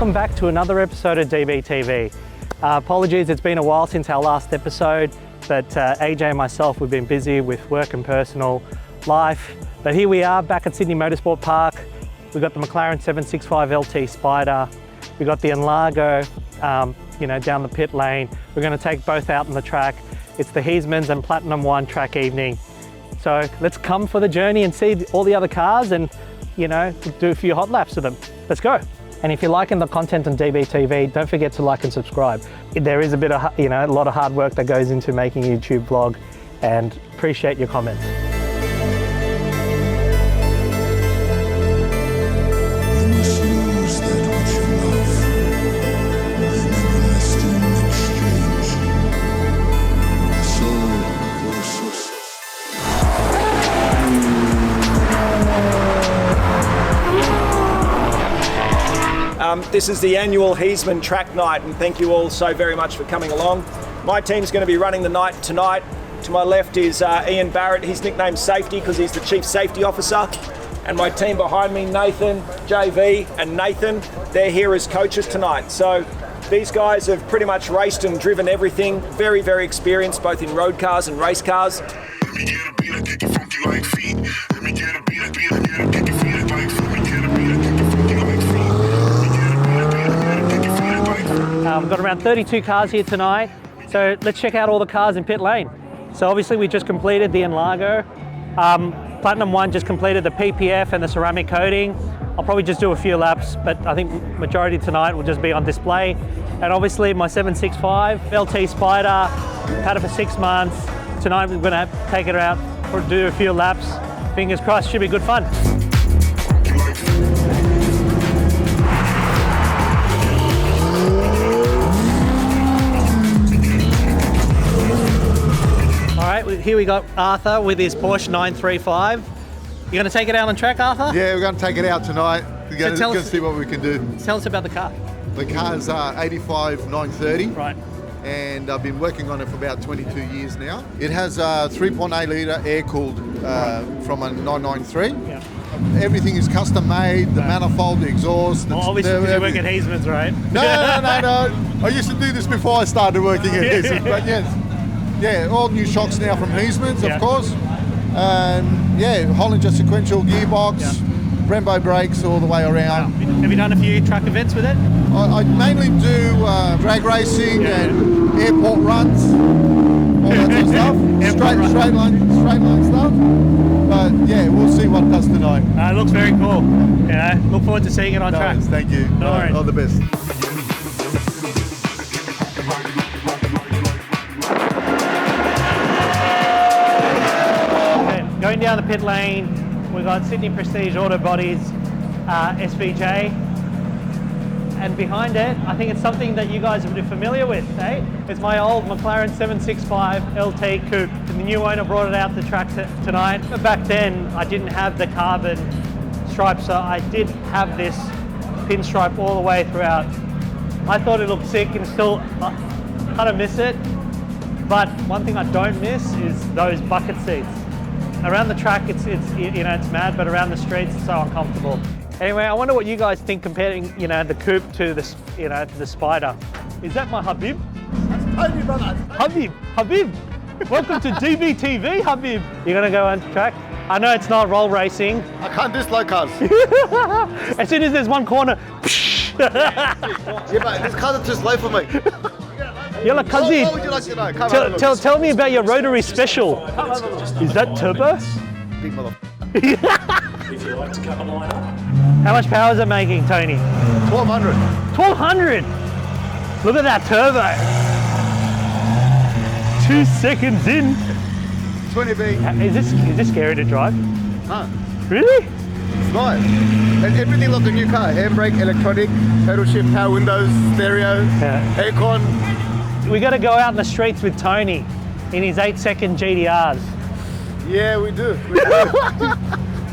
welcome back to another episode of DBTV. Apologies, it's been a while since our last episode, but AJ and myself, we've been busy with work and personal life. But here we are back at Sydney Motorsport Park. We've got the McLaren 765 LT Spider. We've got the Enlago, down the pit lane. We're going to take both out on the track. It's the Heismans and Platinum One track evening. So let's come for the journey and see all the other cars and, do a few hot laps of them. Let's go. And if you're liking the content on DBTV, don't forget to like and subscribe. There is a bit of, a lot of hard work that goes into making a YouTube vlog, and appreciate your comments. This is the annual Heisman track night, and thank you all so very much for coming along. My team's going to be running the night tonight. To my left is Ian Barrett. He's nicknamed Safety because he's the Chief Safety Officer. And my team behind me, Nathan, JV and Nathan, they're here as coaches tonight. So these guys have pretty much raced and driven everything. Very, very experienced, both in road cars and race cars. Let me get a beat, I kick it funky like feet. Let me get a beat, I kick it feet like feet. Let me get a beat, I kick it funky like feet. We've got around 32 cars here tonight, so let's check out all the cars in pit lane. So obviously we just completed the Enlago. Platinum One just completed the PPF and the ceramic coating. I'll probably just do a few laps, but I think majority tonight will just be on display. And obviously my 765 LT Spider, had it for 6 months. Tonight we're going to take it out or do a few laps. Fingers crossed, should be good fun. All right, here we got Arthur with his Porsche 935. You're going to take it out on track, Arthur? Yeah, we're going to take it out tonight. We're going to see what we can do. Tell us about the car. The car's 85 930. Right. And I've been working on it for about 22 years now. It has a 3.8 litre air-cooled from a 993. Yeah. Everything is custom made, the manifold, the exhaust. Well, obviously because you work at Heismans, right? No. I used to do this before I started working at Heismans, but yes. Yeah, all new shocks now from Heismans, of course. Hollinger sequential gearbox, Brembo brakes all the way around. Wow. Have you done a few track events with it? I mainly do drag racing and airport runs, all that sort of stuff. straight line stuff. But yeah, we'll see what it does tonight. It looks very cool. Look forward to seeing it on track. Thank you. No worries. All the best. Going down the pit lane, we've got Sydney Prestige Auto Bodies, SVJ. And behind it, I think it's something that you guys will be familiar with, eh? It's my old McLaren 765 LT Coupe. The new owner brought it out the track tonight. But back then, I didn't have the carbon stripe, so I did have this pinstripe all the way throughout. I thought it looked sick and still kind of miss it. But one thing I don't miss is those bucket seats. Around the track, it's mad, but around the streets, it's so uncomfortable. Anyway, I wonder what you guys think comparing, the Coupe to the, to the Spider. Is that my Habib? That's Tony, brother. Habib. Welcome to DBTV, Habib. You're gonna go on track? I know it's not roll racing. I can't do slow cars. As soon as there's one corner, Yeah, but this cars are too slow for me. Yalla Kazi, What would you like to know? tell me about your rotary special. Is that turbo? Big mother. If you like to cut a line up. How much power is it making, Tony? 1200. 1200! Look at that turbo. 2 seconds in. 20B. Is this scary to drive? Huh. Really? It's nice. And everything like a new car. Handbrake, electronic, pedal shift, power windows, stereo, aircon. We got to go out in the streets with Tony in his 8-second GTRs. Yeah, we do.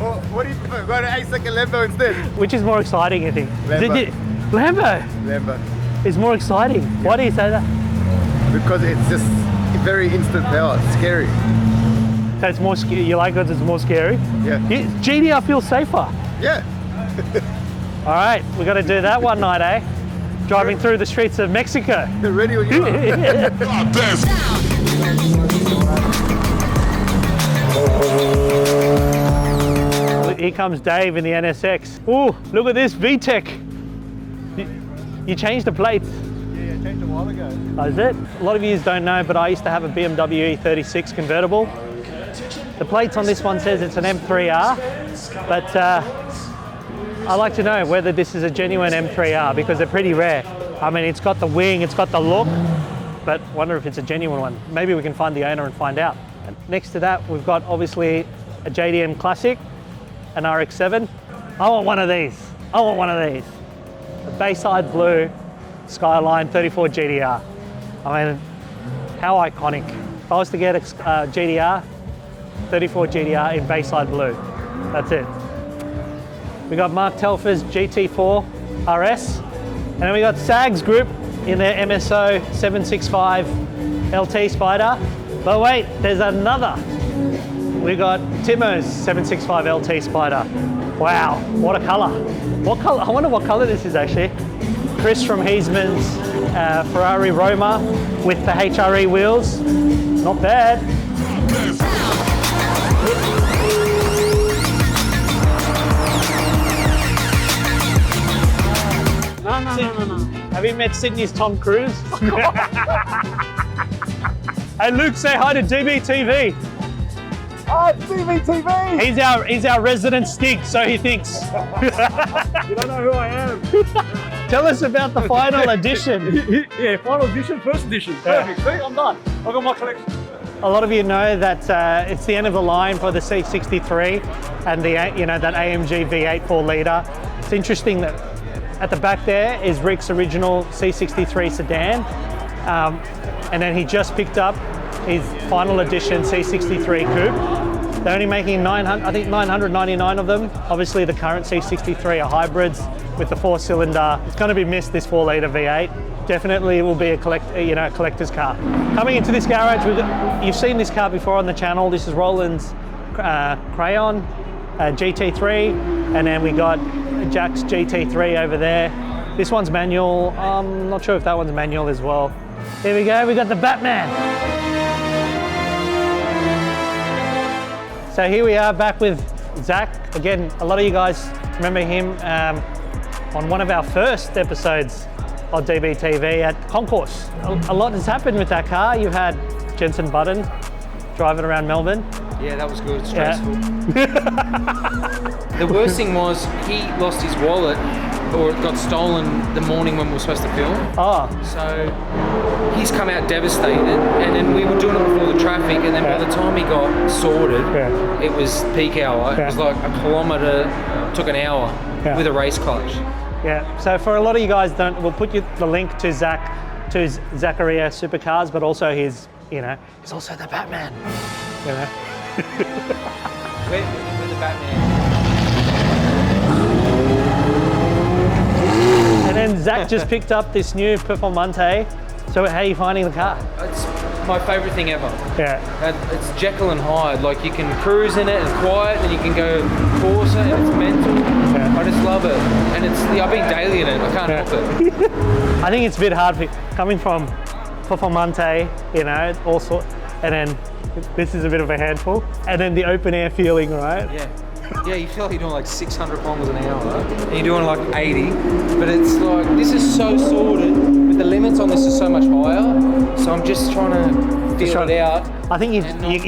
Well, what do you prefer? Go to 8-second Lambo instead. Which is more exciting, I think? Lambo. Lambo is more exciting. Yeah. Why do you say that? Because it's just very instant power. It's scary. So it's more scary. You like it? It's more scary. Yeah. GTR feels safer. Yeah. All right, we got to do that one night, eh? driving through the streets of Mexico. Ready when you are. God damn. Here comes Dave in the NSX. Ooh, look at this VTEC. You changed the plates. Yeah, changed a while ago. Oh, is it? A lot of you don't know, but I used to have a BMW E36 convertible. The plates on this one says it's an M3R, but I like to know whether this is a genuine M3R because they're pretty rare. I mean, it's got the wing, it's got the look, but wonder if it's a genuine one. Maybe we can find the owner and find out. And next to that, we've got obviously a JDM Classic, an RX-7. I want one of these. I want one of these. A Bayside Blue Skyline 34 GTR. I mean, how iconic. If I was to get a GTR, 34 GTR in Bayside Blue. That's it. We got Mark Telfer's GT4 RS. And then we got Sags Group in their MSO 765 LT Spider. But wait, there's another. We got Timo's 765 LT Spider. Wow, what a color. What color? I wonder what color this is actually. Chris from Heisman's Ferrari Roma with the HRE wheels. Not bad. No. Have you met Sydney's Tom Cruise? Hey Luke, say hi to DBTV. Oh, DVTV! He's our resident Stig, so he thinks. You don't know who I am. Tell us about the final edition. Yeah, final edition, first edition. Perfect. See, I'm done. I've got my collection. A lot of you know that it's the end of the line for the C63 and the that AMG V8 4-litre. It's interesting that at the back there is Rick's original C63 sedan, and then he just picked up his final edition C63 coupe. They're only making 999 of them. Obviously the current C63 are hybrids with the 4-cylinder. It's going to be missed, this 4-litre V8. Definitely will be a collector's car. Coming into this garage, you've seen this car before on the channel. This is Roland's Crayon GT3, and then we got Jack's GT3 over there. This one's manual. I'm not sure if that one's manual as well. Here we go, we got the Batman. So here we are back with Zach. Again, a lot of you guys remember him on one of our first episodes of DBTV at Concourse. A lot has happened with that car. You've had Jensen Button driving around Melbourne. Yeah, that was good. Stressful. The worst thing was he lost his wallet, or it got stolen the morning when we were supposed to film. Oh, So he's come out devastated, and then we were doing it before the traffic, and then by the time he got sorted, it was peak hour. It was like a kilometre, took an hour with a race clutch. yeah. So for a lot of you guys, we'll put you the link to Zaccaria Supercars, but also he's also the Batman. We're the Batman. And then Zach just picked up this new Performante. So how are you finding the car? It's my favourite thing ever. Yeah. It's Jekyll and Hyde. Like, you can cruise in it and quiet, and you can go Corsa, and it's mental. Yeah. I just love it, and I've been daily in it. I can't help it. I think it's a bit hard coming from Performante, also, and then this is a bit of a handful, and then the open air feeling, right? Yeah, you feel like you're doing like 600 kilometers an hour, and you're doing like 80, but it's like, this is so sorted, but the limits on this are so much higher, so I'm just trying to feel it out. I think you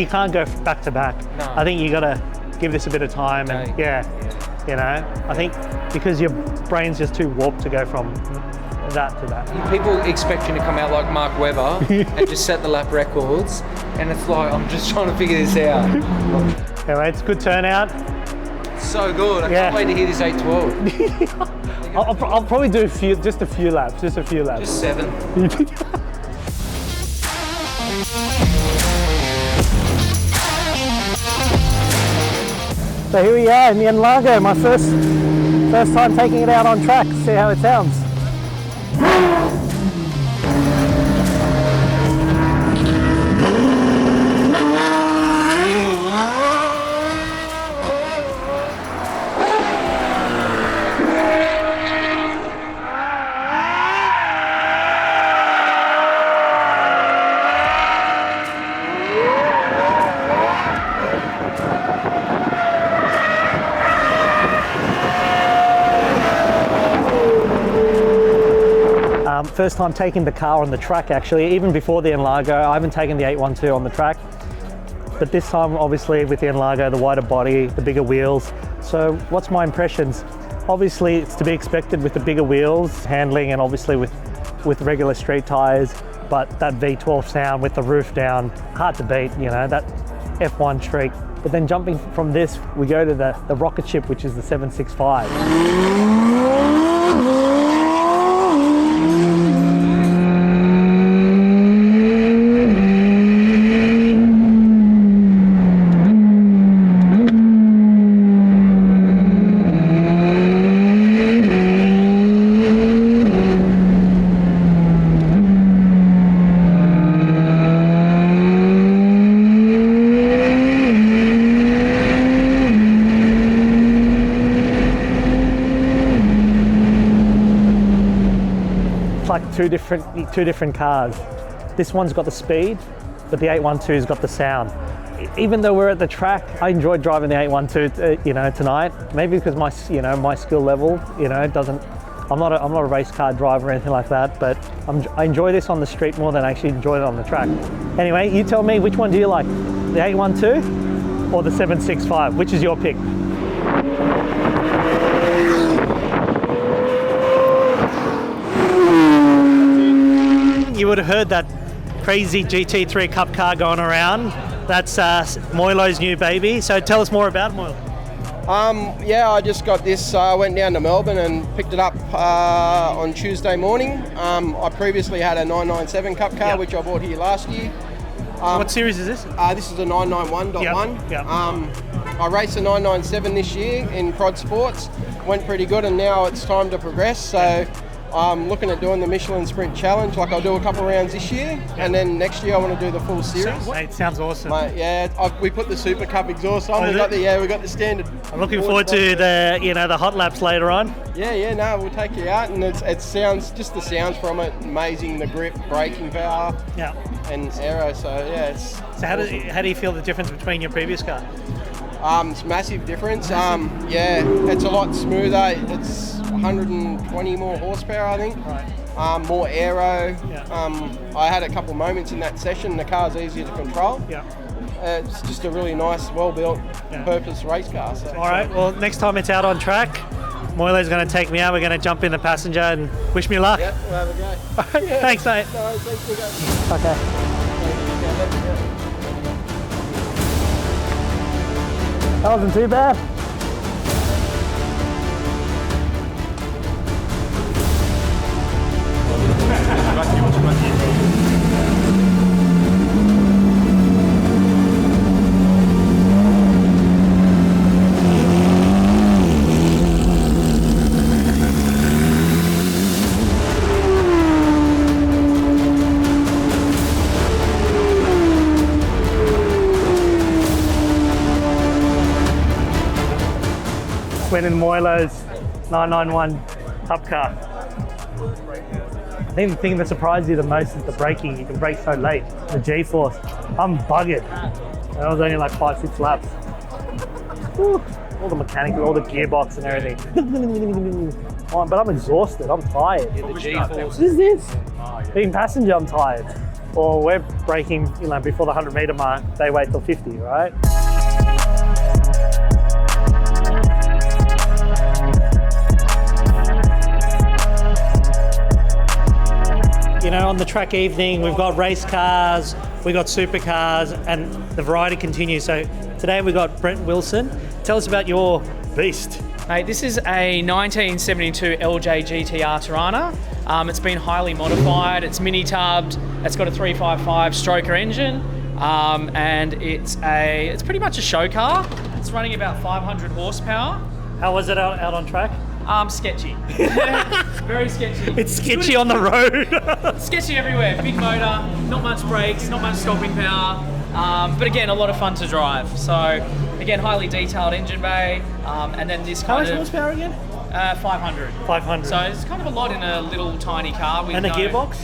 can't go back to back. No. I think you got to give this a bit of time, and I think because your brain's just too warped to go from that to that. People expect you to come out like Mark Webber and just set the lap records, and it's like, I'm just trying to figure this out. Anyway, it's a good turnout. So good. I can't wait to hear this 812. I'll probably do just a few laps. Just 7. So here we are in the Enlago, my first time taking it out on track. See how it sounds. First time taking the car on the track actually, even before the Enlago. I haven't taken the 812 on the track. But this time, obviously, with the Enlago, the wider body, the bigger wheels. So what's my impressions? Obviously, it's to be expected with the bigger wheels, handling, and obviously with regular street tyres. But that V12 sound with the roof down, hard to beat, you know, that F1 shriek. But then jumping from this, we go to the rocket ship, which is the 765. Like two different cars. This one's got the speed, but the 812's got the sound. Even though we're at the track, I enjoyed driving the 812, you know, tonight. Maybe because my skill level, you know, doesn't. I'm not a race car driver or anything like that, but I enjoy this on the street more than I actually enjoy it on the track. Anyway, you tell me, which one do you like, the 812 or the 765? Which is your pick? You would have heard that crazy GT3 Cup car going around. That's Moilo's new baby. So tell us more about Moilo. Yeah, I just got this. I went down to Melbourne and picked it up on Tuesday morning. I previously had a 997 Cup car, which I bought here last year. What series is this? This is a 991.1. Yep. I raced a 997 this year in Prod Sports. Went pretty good, and now it's time to progress. So I'm looking at doing the Michelin Sprint Challenge. Like, I'll do a couple rounds this year, and then next year I want to do the full series. It sounds awesome. Mate, yeah, we put the Super Cup exhaust on. We got the standard. I'm looking forward to the hot laps later on. Yeah, no, we'll take you out, and it sounds, just the sounds from it, amazing. The grip, braking power, and aero. So yeah, it's. So how do you feel the difference between your previous car? It's massive difference. Yeah, it's a lot smoother. It's 120 more horsepower, I think. Right. More aero. Yeah. I had a couple moments in that session. The car's easier to control. Yeah. It's just a really nice, well-built, purpose race car. So. All right. Well, next time it's out on track, Moilo's going to take me out. We're going to jump in the passenger and wish me luck. Yep, we'll have a go. All right. Yeah. Thanks, mate. No, thanks for going. Okay. That wasn't too bad. Went in Moilo's 991 Cup car. I think the thing that surprised you the most is the braking. You can brake so late, the G-force. I'm buggered. That was only like 5-6 laps. Whew. All the mechanical, all the gearbox and everything. Oh, but I'm exhausted, I'm tired. Yeah, the G-force. What is this? Being passenger, I'm tired. Or we're braking, before the 100 metre mark, they wait till 50, right? On the track evening, we've got race cars, we've got supercars, and the variety continues. So today we've got Brent Wilson. Tell us about your beast. Mate, this is a 1972 LJ GTR Tirana. It's been highly modified, it's mini-tubbed, it's got a 355 stroker engine, and it's pretty much a show car. It's running about 500 horsepower. How was it out on track? Sketchy. Very sketchy. It's sketchy on the road. Sketchy everywhere. Big motor, not much brakes, not much stopping power. But again, a lot of fun to drive. So again, highly detailed engine bay. And then this How kind much of... horsepower again? 500. 500. So it's kind of a lot in a little tiny car. With and the no, gearbox?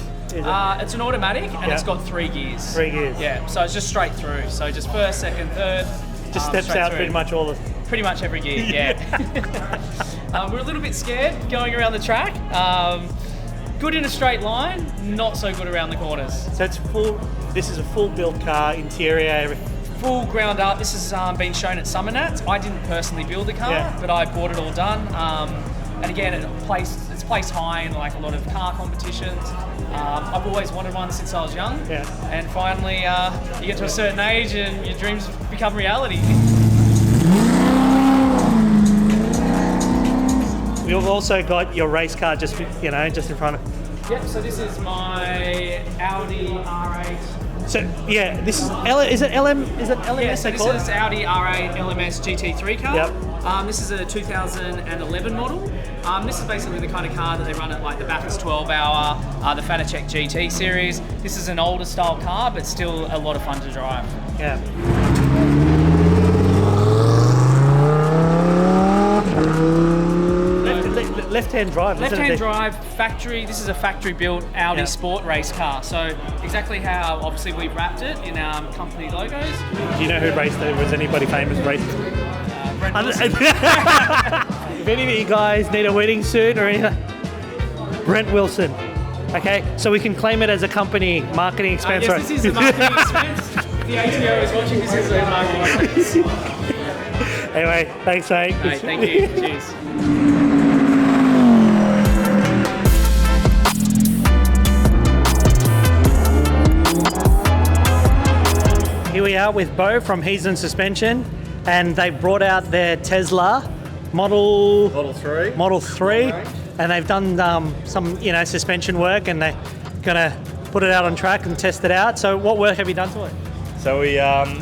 It's an automatic and it's got 3 gears. 3 gears. Yeah, so it's just straight through. So just first, second, third. Just steps out through. pretty much all the... Pretty much every gear, yeah. We're a little bit scared going around the track. good in a straight line, not so good around the corners. So it's full. This is a full built car, interior, everything. Full ground up. This has been shown at Summer Nats. I didn't personally build the car, but I bought it all done. And again, it's placed high in like a lot of car competitions. I've always wanted one since I was young. Yeah. And finally, you get to a certain age and your dreams become reality. You've also got your race car just in front of. Yep. So this is my Audi R8. So yeah, this is it LM? Is it LMS? Yeah, so they call this is Audi R8 LMS GT3 car. Yep. This is a 2011 model. This is basically the kind of car that they run at like the Bathurst 12 Hour, the Fanatec GT series. This is an older style car, but still a lot of fun to drive. Yeah. Left-hand drive. Left-hand drive, factory. This is a factory-built Audi Sport race car. So exactly how obviously we've wrapped it in our company logos. Do you know who raced it? Was anybody famous racing? Brent Wilson. If any of you guys need a wedding suit or anything, Brent Wilson. Okay, so we can claim it as a company marketing expense. Yes, this is a marketing expense. The ATO is watching. This is a marketing expense. Anyway, thanks, mate. Right, thank you. Cheers. Here we are with Bo from Heasman Suspension, and they brought out their Tesla Model 3, and they've done some suspension work, and they're gonna put it out on track and test it out. So what work have you done to it? So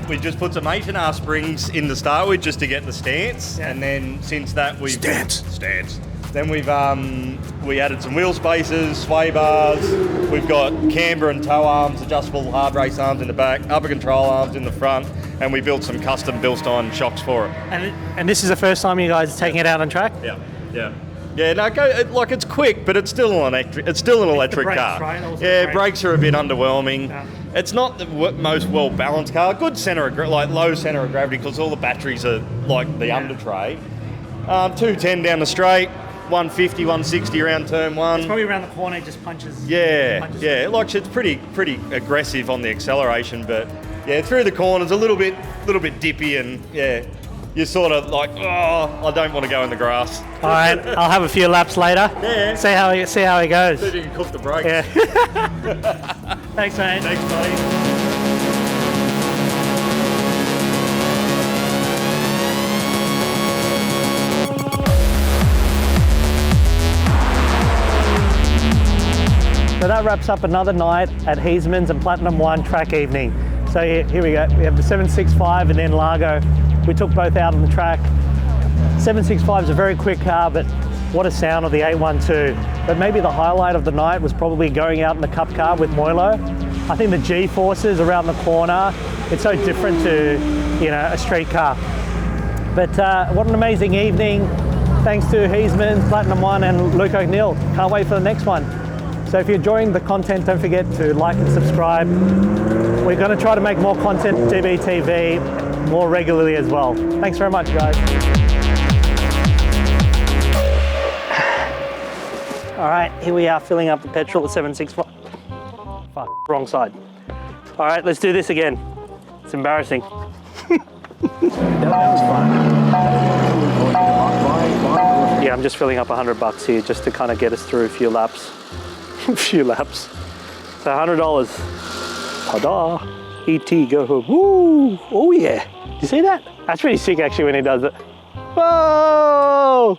we just put some 8.5 springs in to start with just to get the stance, and then since that we've stance. Then we added some wheel spacers, sway bars. We've got camber and tow arms, adjustable hard race arms in the back, upper control arms in the front, and we built some custom Bilstein shocks for it. And this is the first time you guys are taking it out on track? Yeah. No, it's quick, but it's still an electric. It's still an electric brakes, car. right? Also Yeah, brakes. brakes are a bit underwhelming. Yeah. It's not the most well balanced car. Good center of low center of gravity because all the batteries are like the under tray. 210 down the straight, 150, 160 around turn one. It's probably around the corner, it just punches. Yeah. Like it's pretty aggressive on the acceleration, but yeah, through the corners a little bit dippy, and yeah. You're sort of like, I don't want to go in the grass. All right, I'll have a few laps later. Yeah. See how he goes. See if you can cook the brakes. Yeah. Thanks, mate. Thanks, buddy. So that wraps up another night at Heasman's and Platinum One track evening. So here we go. We have the 765 and then Largo. We took both out on the track. 765 is a very quick car, but what a sound of the 812. But maybe the highlight of the night was probably going out in the Cup car with Moilo. I think the G-forces around the corner, it's so different to, a street car. But what an amazing evening. Thanks to Heasman, Platinum One and Luke O'Neill. Can't wait for the next one. So if you're enjoying the content, don't forget to like and subscribe. We're going to try to make more content for DBTV more regularly as well. Thanks very much, guys. All right, here we are filling up the petrol at 765. Fuck, wrong side. All right, let's do this again. It's embarrassing. Yeah, I'm just filling up $100 here just to kind of get us through a few laps. So $100. Ta-da! ET, go home. Woo! Oh yeah! Did you see that? That's pretty sick actually when he does it. Whoa!